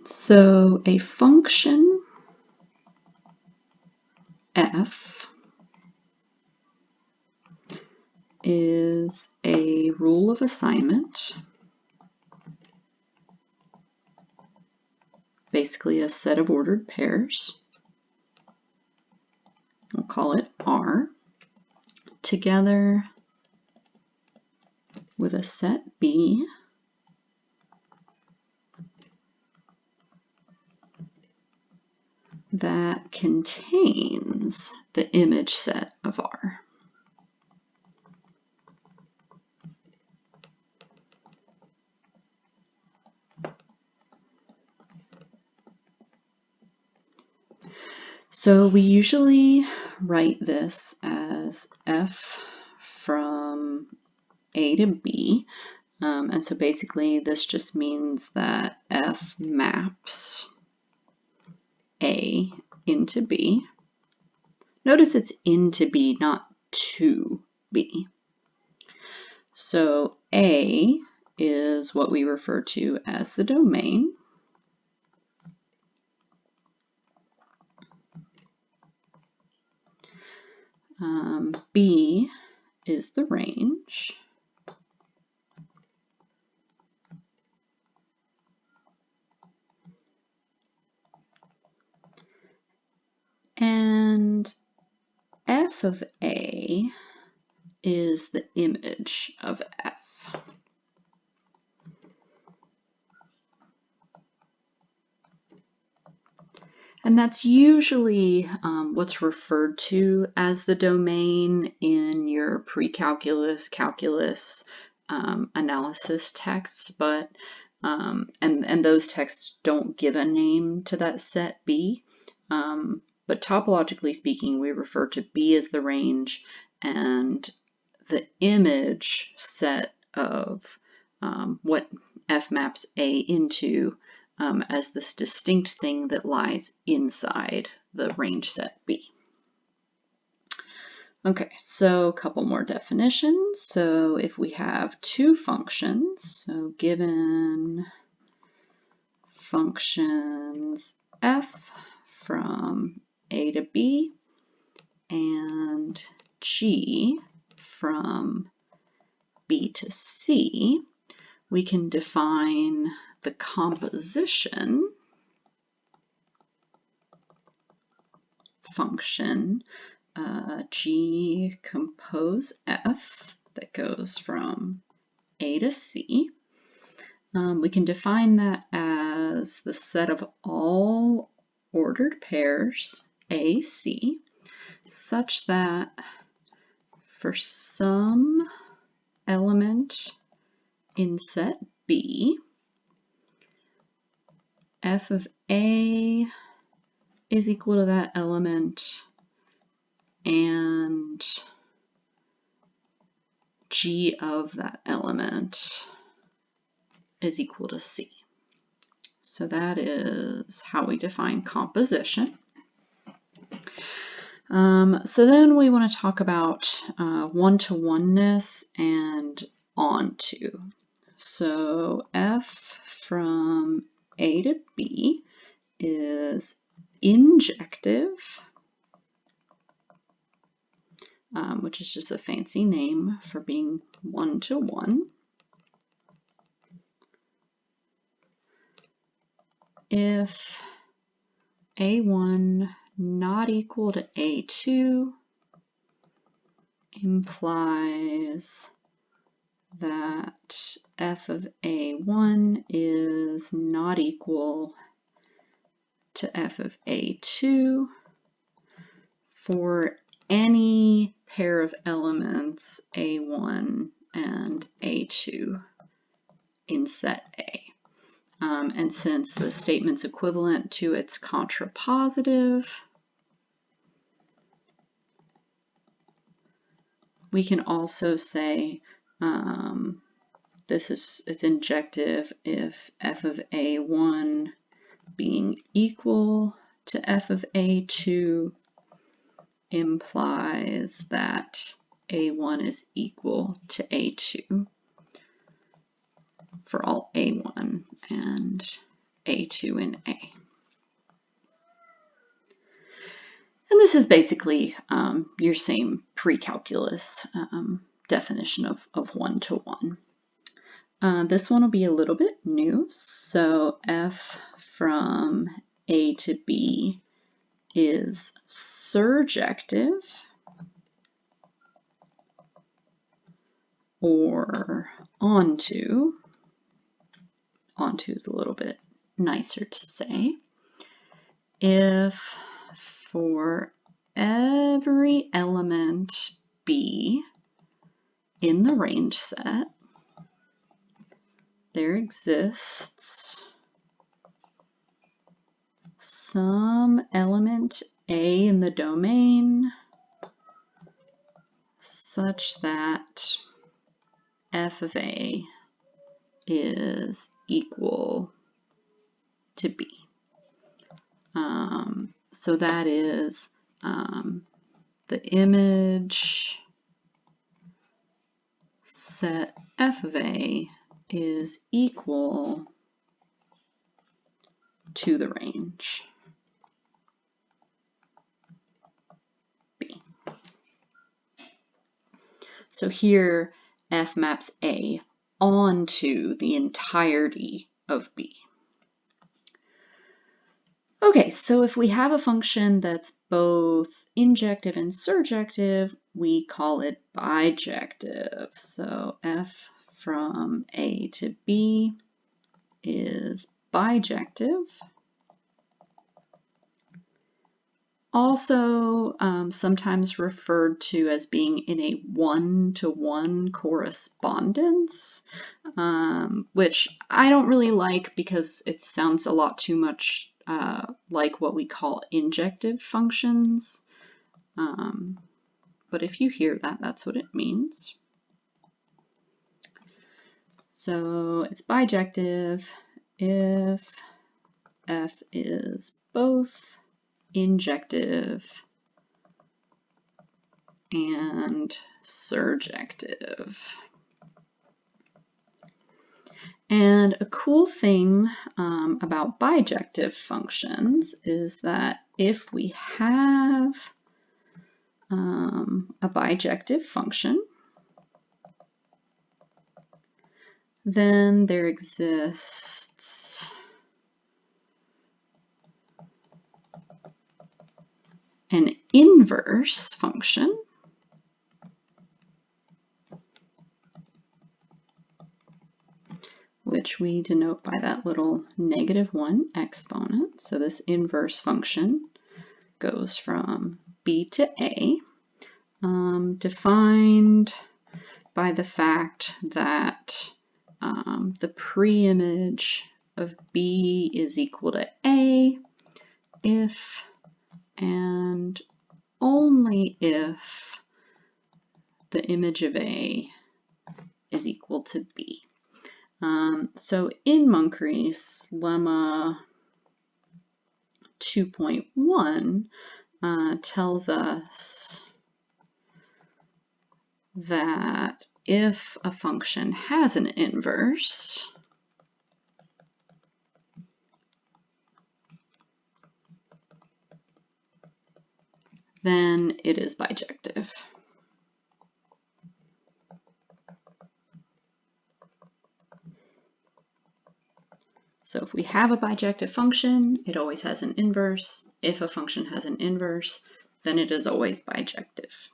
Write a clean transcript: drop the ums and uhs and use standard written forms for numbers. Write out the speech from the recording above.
So a function f is a rule of assignment, basically a set of ordered pairs. We'll call it R, together with a set B that contains the image set of R. So we usually write this as f from A to B. And so basically this just means that f maps A into B. Notice it's into B, not to B. So A is what we refer to as the domain. B is the range. And f of A is the image of f. And that's usually what's referred to as the domain in your precalculus, calculus analysis texts, but and those texts don't give a name to that set B. But topologically speaking, we refer to B as the range and the image set of what f maps A into as this distinct thing that lies inside the range set B. Okay, so a couple more definitions. So if we have two functions, so given functions f from A to B and g from B to C, we can define the composition function g compose f that goes from A to C. We can define that as the set of all ordered pairs AC such that for some element in set B, f of A is equal to that element and g of that element is equal to C. So that is how we define composition. So then we want to talk about one-to-oneness and onto. So f from A to B is injective, which is just a fancy name for being one-to-one. If A1 not equal to A2 implies that f of A1 is not equal to f of A2 for any pair of elements A1 and A2 in set A. And since the statement's equivalent to its contrapositive, we can also say it's injective if f of A1 being equal to f of A2 implies that A1 is equal to A2 for all A1 and A2 and A. And this is basically your same precalculus definition of one-to-one. This one will be a little bit new. So f from A to B is surjective, or onto is a little bit nicer to say, if for every element B in the range set, there exists some element A in the domain such that f of A is equal to B. So that is the image set f of A is equal to the range B. So here f maps A onto the entirety of B. Okay, so if we have a function that's both injective and surjective, we call it bijective. So f from A to B is bijective. Also sometimes referred to as being in a one-to-one correspondence, which I don't really like because it sounds a lot too much like what we call injective functions. But if you hear that, that's what it means. So it's bijective if f is both injective and surjective. And a cool thing about bijective functions is that if we have a bijective function, then there exists an inverse function which we denote by that little -1 exponent. So this inverse function goes from B to A, defined by the fact that the preimage of B is equal to A if and only if the image of A is equal to B. So in Moncrief's lemma 2.1 tells us that if a function has an inverse, then it is bijective. So if we have a bijective function, it always has an inverse. If a function has an inverse, then it is always bijective.